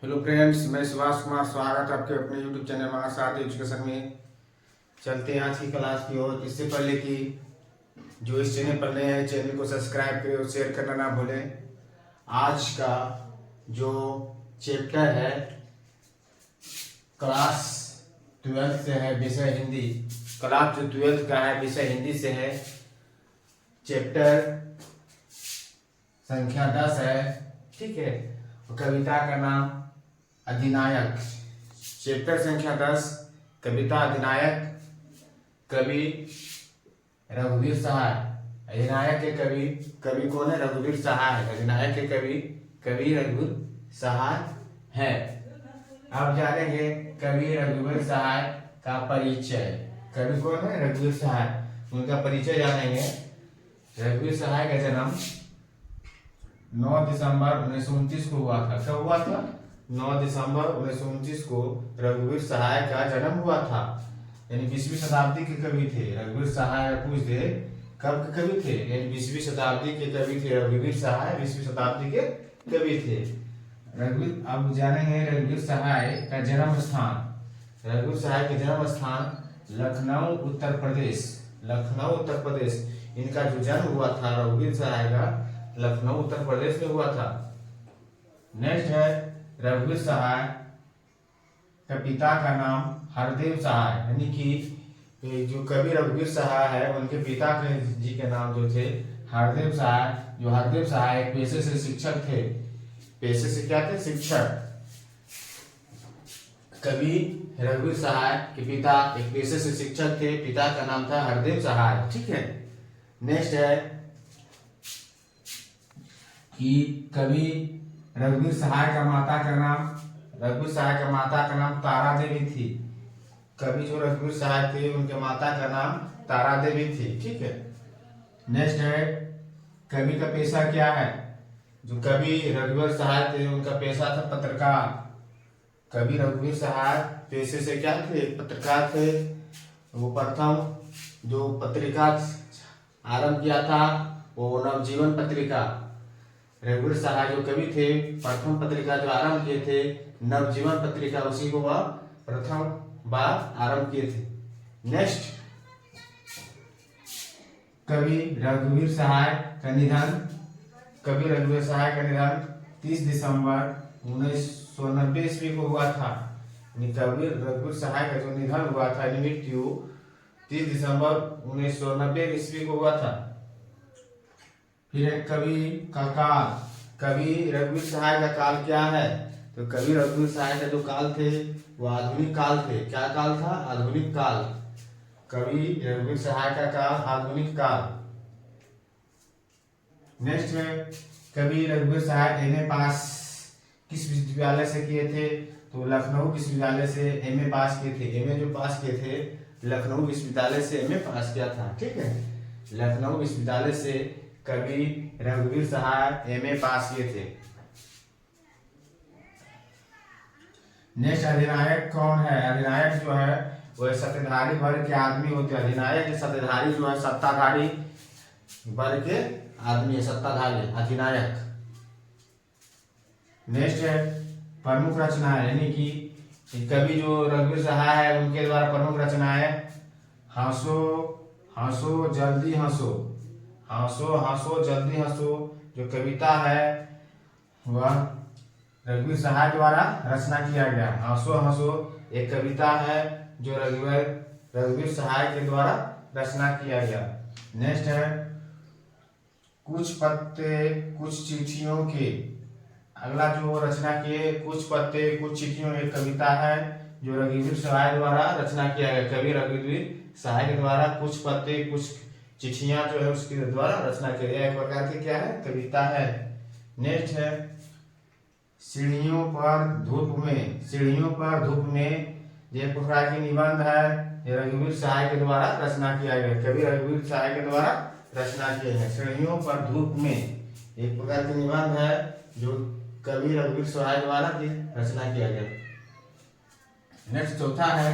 Hello friends, मैं सुभाष कुमार। स्वागत है आपके अपने यूट्यूब चैनल महासाथ एजुकेशन में। चलते हैं आज की क्लास की ओर। इससे पहले कि जो इस चैनल पर नए हैं, चैनल को सब्सक्राइब करें और शेयर करना ना भूलें। आज का जो चैप्टर है क्लास 12 से है, विषय हिंदी। क्लास जो 12 का है विषय हिंदी से है। चैप्टर संख्या 10 है, ठीक है। और कविता का नाम अधिनायक। चैप्टर संख्या 10, कविता अधिनायक। कवि रघुवीर सहाय। अधिनायक के कवि कौन है? रघुवीर सहाय। अधिनायक के कवि रघुवीर सहाय है। अब जानेंगे कवि रघुवीर सहाय का परिचय। कवि कौन है? रघुवीर सहाय। उनका परिचय जानेंगे। रघुवीर सहाय का जन्म 9 दिसंबर 1929 को हुआ था। कब हुआ था? 9 दिसंबर 1929 को रघुवीर सहाय का जन्म हुआ था। यानी 20वीं शताब्दी के कवि थे। रघुवीर सहाय पूछ दे कब के कवि थे? यानी 20वीं शताब्दी के कवि थे रघुवीर सहाय। 20वीं शताब्दी के कवि थे रघुवीर। अब जानेंगे रघुवीर सहाय का जन्म स्थान। रघुवीर सहाय का जन्म स्थान लखनऊ उत्तर प्रदेश। लखनऊ उत्तर प्रदेश इनका जो जन्म हुआ था रघुवीर सहाय का लखनऊ उत्तर प्रदेश में हुआ था। नेक्स्ट है रघुवीर सहाय का पिता का नाम हरदेव सहाय। यानी कि जो कवि रघुवीर सहाय है उनके पिता के जी के नाम जो थे हरदेव सहाय। जो हरदेव सहाय पेशे से शिक्षक थे। पेशे से क्या थे? शिक्षक। कवि रघुवीर सहाय के पिता एक पेशे से शिक्षक थे। पिता का नाम था हरदेव सहाय, ठीक है। नेक्स्ट है कि कवि रघुवीर सहाय का माता का नाम तारा देवी थी। कवि जो रघुवीर सहाय थे उनके माता का नाम तारा देवी थी, ठीक है। नेक्स्ट है कवि का पेशा क्या है? जो कवि रघुवीर सहाय थे उनका पेशा था पत्रकार। कवि रघुवीर सहाय पेशे से क्या थे? पत्रकार थे। वो प्रथम जो पत्रिका आरंभ किया था वो नवजीवन पत्रिका। रघुवीर सहाय जो कवि थे प्रथम पत्रिका जो आरंभ किए थे नवजीवन पत्रिका, उसी को वह प्रथम बार आरंभ किए थे। नेक्स्ट कवि रघुवीर सहाय का निधन। कवि रघुवीर सहाय का निधन 30 दिसंबर 1990 ईस्वी को हुआ था। कवि रघुवीर सहाय का जो निधन हुआ था, मृत्यु 30 दिसंबर 1990 ईस्वी को हुआ था। फिर एक कवि का काल। कवि रघुवीर सहाय का काल क्या है? तो कवि रघुवीर सहाय का जो काल थे वो आधुनिक काल थे। क्या काल था? आधुनिक काल। कवि रघुवीर सहाय का काल आधुनिक काल। नेक्स्ट में कवि रघुवीर सहाय एमए पास किस विश्वविद्यालय से किए थे? तो लखनऊ विश्वविद्यालय से एमए पास किए थे। एमए जो पास किए थे लखनऊ विश्वविद्यालय से एमए पास किया था, ठीक है। लखनऊ विश्वविद्यालय से कवि रघुवीर सहाय एमए पास किए थे। नेक्स्ट अधिनायक कौन है? अधिनायक जो है वो सत्ताधारी वर्ग के आदमी होते हैं। अधिनायक सत्ताधारी जो है सत्ताधारी वर्ग के आदमी है, सत्ताधारी अधिनायक। नेक्स्ट है प्रमुख रचनाएं। यानी कि कवि जो रघुवीर सहाय है उनके द्वारा प्रमुख रचनाएं हंसो हंसो जल्दी हंसो। हंसो हंसो जल्दी हंसो जो कविता है वह रघुवीर सहाय द्वारा रचना किया गया। हंसो हंसो एक कविता है जो रघुवीर सहाय के द्वारा रचना किया गया। नेक्स्ट है कुछ पत्ते कुछ चिट्ठियों के। अगला जो रचना किए कुछ पत्ते कुछ चिट्ठियों एक कविता है जो रघुवीर सहाय द्वारा रचना किया गया। कवि रघुवीर सहाय के द्वारा कुछ पत्ते कुछ चिट्ठियां जो है उसके द्वारा रचना किया गया। एक प्रकार की क्या है? कविता है। नेक्स्ट है सीढ़ियों पर धूप में। सीढ़ियों पर धूप में एक प्रकार की निबंध है। ये रघुवीर सहाय के द्वारा रचना किया गया। कवि रघुवीर सहाय के द्वारा रचना किए हैं। सीढ़ियों पर धूप में एक प्रकार की निबंध है जो कवि रघुवीर सहाय द्वारा रचना किया गया। नेक्स्ट चौथा है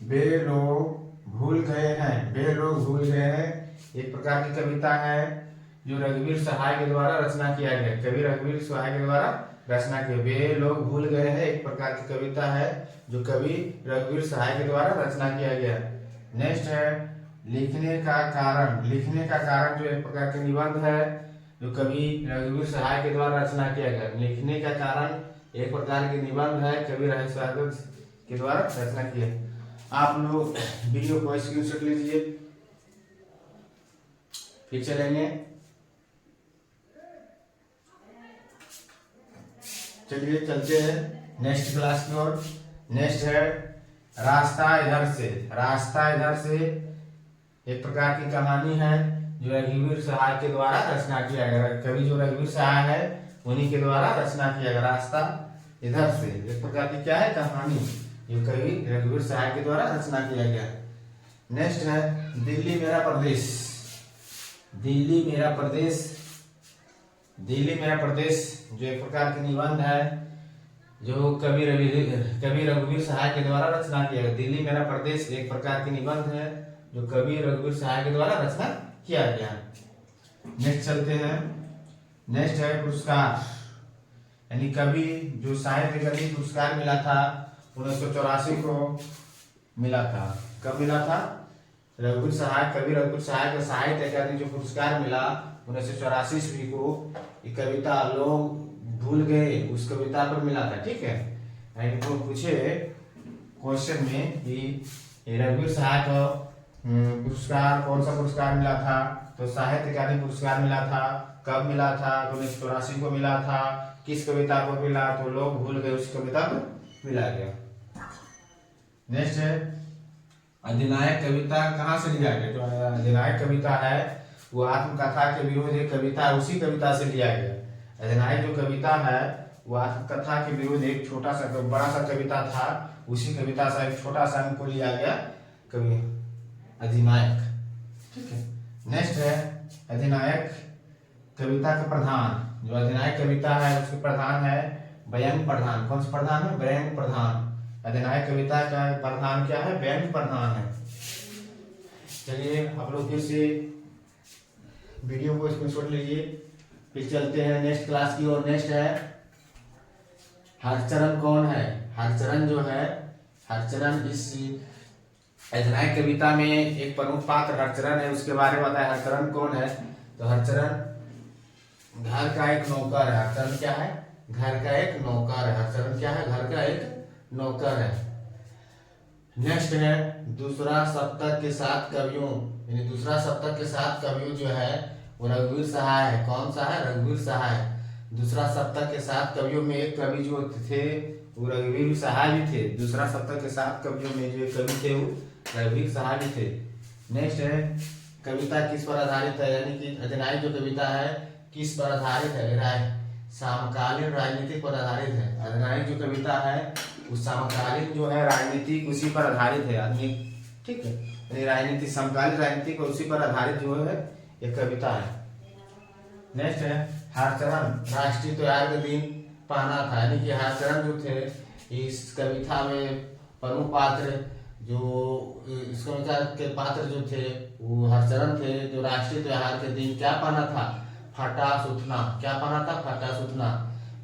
वे लोग भूल गए हैं। वे लोग भूल गए हैं एक प्रकार की कविता है जो रघुवीर सहाय के द्वारा रचना किया गया। कवि रघुवीर सहाय के द्वारा रचना की। वे लोग भूल गए हैं एक प्रकार की कविता है जो कवि रघुवीर सहाय के द्वारा रचना किया गया। नेक्स्ट है लिखने का कारण। लिखने का कारण जो एक प्रकार के निबंध है जो कवि रघुवीर सहाय के द्वारा रचना किया गया। लिखने का कारण एक प्रकार के निबंध है कवि रघुवीर सहाय के द्वारा रचना किया। आप लोग वीडियो को स्क्रीनशॉट लीजिए, फिर चलेंगे। चलिए चलते हैं नेक्स्ट क्लास की ओर। नेक्स्ट है रास्ता इधर से। रास्ता इधर से एक प्रकार की कहानी है जो रघुवीर सहाय के द्वारा रचना किया गया। कवि जो रघुवीर सहाय है उन्हीं के द्वारा रचना किया गया। रास्ता इधर से एक प्रकार की क्या है कहानी जो कवि रघुवीर सहाय के द्वारा रचना किया गया। नेक्स्ट है दिल्ली मेरा प्रदेश। दिल्ली मेरा प्रदेश। दिल्ली मेरा प्रदेश जो एक प्रकार की निबंध है जो कवि रघुवीर सहाय के द्वारा रचना किया गया। दिल्ली मेरा प्रदेश एक प्रकार की निबंध है जो कवि रघुवीर सहाय के द्वारा रचना किया गया। नेक्स्ट चलते हैं। नेक्स्ट है पुरस्कार, यानी कवि जो साहित्य अकादमी पुरस्कार मिला था 1984 को मिला था। कब मिला था? रघुवीर सहाय, कवि रघुवीर सहाय को साहित्य अकादमी जो पुरस्कार मिला 1984 ईस्वी को, ये कविता लोग भूल गए उस कविता पर मिला था। ठीक है, तो पूछे क्वेश्चन में कि रघुवीर सहाय को पुरस्कार कौन सा पुरस्कार मिला था, तो साहित्य अकादमी पुरस्कार मिला था। कब मिला था? 1984 को मिला था। किस कविता को मिला? तो लोग भूल गए उस कविता को मिला गया। नेक्स्ट है अधिनायक कविता कहाँ से लिया गया? जो अधिनायक कविता है वो आत्मकथा के विरोध एक कविता है, उसी कविता से लिया गया। अधिनायक जो कविता है वो आत्मकथा के विरोध एक छोटा सा बड़ा सा कविता था, उसी कविता से एक छोटा सा अंक को लिया गया कवि अधिनायक। ठीक है। नेक्स्ट है अधिनायक कविता का प्रधान। जो अधिनायक कविता है उसके प्रधान है व्यंग्य प्रधान। कौन सा प्रधान है? व्यंग्य प्रधान। अधिनायक कविता का प्रधान क्या है? व्यंग्य प्रधान है। चलिए आप लोग फिर से वीडियो को स्क्रीनशॉट लीजिए, फिर चलते हैं नेक्स्ट क्लास की ओर। नेक्स्ट है हरचरण कौन है? हरचरण जो है, हरचरण इस अधिनायक कविता में एक प्रमुख पात्र हरचरण है, उसके बारे में बताया। हरचरण कौन है? तो हरचरण घर का एक नौकर है। हरचरण क्या है? घर का एक नौकर है। हरचरण क्या है? घर का एक नौकर है। नेक्स्ट है दूसरा सप्तक के साथ कवियों, यानी दूसरा सप्तक के साथ कवियों जो है वो रघुवीर सहाय है। कौन सा है? रघुवीर सहाय। दूसरा सप्तक के साथ कवियों में एक कवि जो थे वो रघुवीर सहाय भी थे। दूसरा सप्तक के साथ कवियों में जो कवि थे वो रघुवीर सहाय भी थे। नेक्स्ट है कविता किस पर आधारित है, यानी कि अधिनायक जो कविता है किस पर आधारित है? समकालीन राजनीतिक पर आधारित है। अधिनायक जो कविता है उस समकालीन जो है राजनीतिक उसी पर आधारित है आदमी। ठीक है, यानी राजनीति समकालीन राजनीति को उसी पर आधारित जो है एक कविता है। नेक्स्ट है हरचरण राष्ट्रीय त्योहार के दिन पहना था, यानी कि हरचरण जो थे इस कविता में प्रमुख पात्र जो इस कविता के पात्र जो थे वो हरचरण थे, जो राष्ट्रीय त्योहार के दिन क्या पहना था? फटा सुथना। क्या पहना था? फटा सुथना।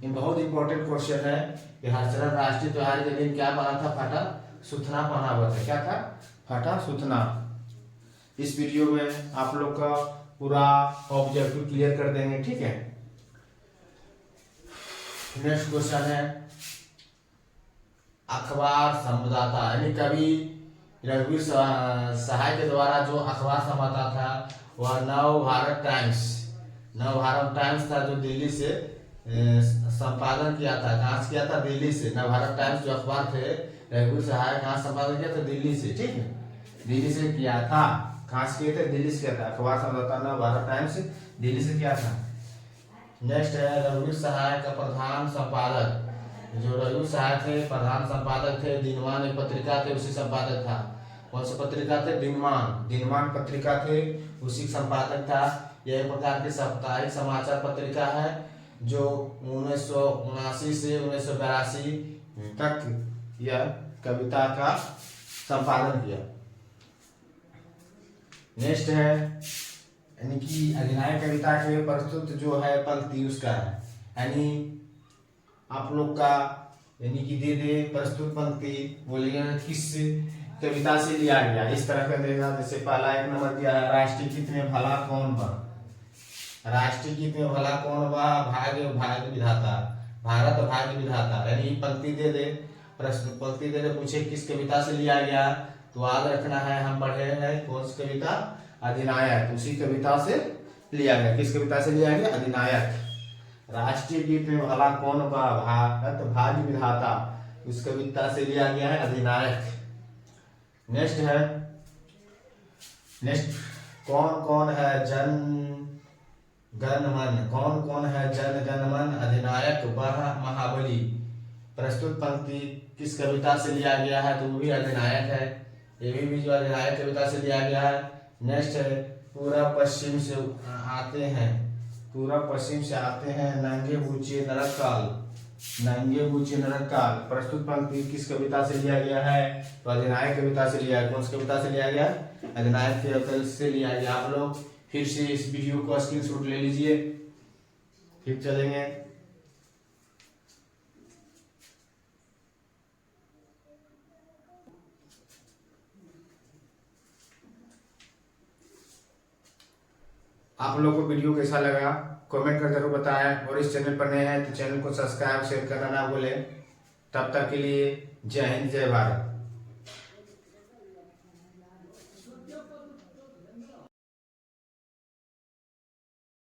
ये बहुत इंपॉर्टेंट क्वेश्चन है कि हरचरण राष्ट्रीय त्योहार के दिन क्या पहना था? फटा सुथना पहना हुआ था। क्या था? फटा सुथना। इस वीडियो में आप लोग का पूरा ऑब्जेक्टिव क्लियर कर देंगे। ठीक है। नेक्स्ट क्वेश्चन है अखबार संवाददाता, यानी कवि रघुवीर सहाय के द्वारा जो अखबार संवाददाता था वह नव भारत टाइम्स। नव भारत टाइम्स था जो दिल्ली से संपादन किया था। कहाँ से किया था? दिल्ली से। नव भारत टाइम्स जो अखबार थे रघुवीर सहाय कहाँ संपादन किया था? दिल्ली से। ठीक है, दिल्ली से किया था। कहाँ से किए थे? दिल्ली से किया था। अखबार संवाददाता नव भारत टाइम्स दिल्ली से किया था। नेक्स्ट है रघुवीर सहाय का प्रधान संपादक। जो रघुवीर सहाय थे प्रधान संपादक थे, दिनमान एक पत्रिका थे उसी संपादक था। कौन सी पत्रिका थे? दिनमान। दिनमान पत्रिका थे उसी संपादक था। यह एक प्रकार की साप्ताहिक समाचार पत्रिका है जो 1979 से 1982 तक यह कविता का संपादन किया। नेक्स्ट है यानी कि अधिनायक कविता के प्रस्तुत जो है पंक्ति उसका है, यानी आप लोग का यानी कि दे दे प्रस्तुत पंक्ति बोलिएगा किस कविता से लिया गया, इस तरह का देगा। जैसे पहला 1 नंबर दिया है, राष्ट्रगीत में भला कौन बा, राष्ट्रगीत में भला कौन बा, भाग्य भाग्य विधाता, भारत भाग्य विधाता, यानी पंक्ति दे दे, प्रश्न पंक्ति दे दे, पूछे किस कविता से लिया गया, तो याद रखना है हम पढ़े हैं कौन सी कविता, अधिनायक, उसी कविता से लिया गया। किस कविता से लिया गया, अधिनायक। राष्ट्रीय गीत में भला कौन बा, भारत भाग्य विधाता, उस कविता से लिया गया है, अधिनायक। नेक्स्ट है, नेक्स्ट कौन कौन है जन गण मन, कौन कौन है जन गण मन, अधिनायक वह महाबली, प्रस्तुत पंक्ति किस कविता से लिया गया है, तो वो भी अधिनायक है, ये भी जो अधिनायक कविता से लिया गया है। नेक्स्ट है, पूरा पश्चिम से आते हैं, पूरा पश्चिम से आते हैं नंगे बूचे नरक काल, नंगे बूचे नरक काल, प्रस्तुत पंक्ति किस कविता से लिया गया है, तो अधिनायक कविता से लिया है। कौन सी कविता से लिया गया, अधिनायक कविता से लिया गया। आप लोग फिर से इस वीडियो को स्क्रीनशॉट ले लीजिए, फिर चलेंगे। आप लोग को वीडियो कैसा लगा कमेंट कर जरूर बताएं, और इस चैनल पर नए हैं तो चैनल को सब्सक्राइब शेयर करना ना भूलें। तब तक के लिए जय हिंद जय भारत।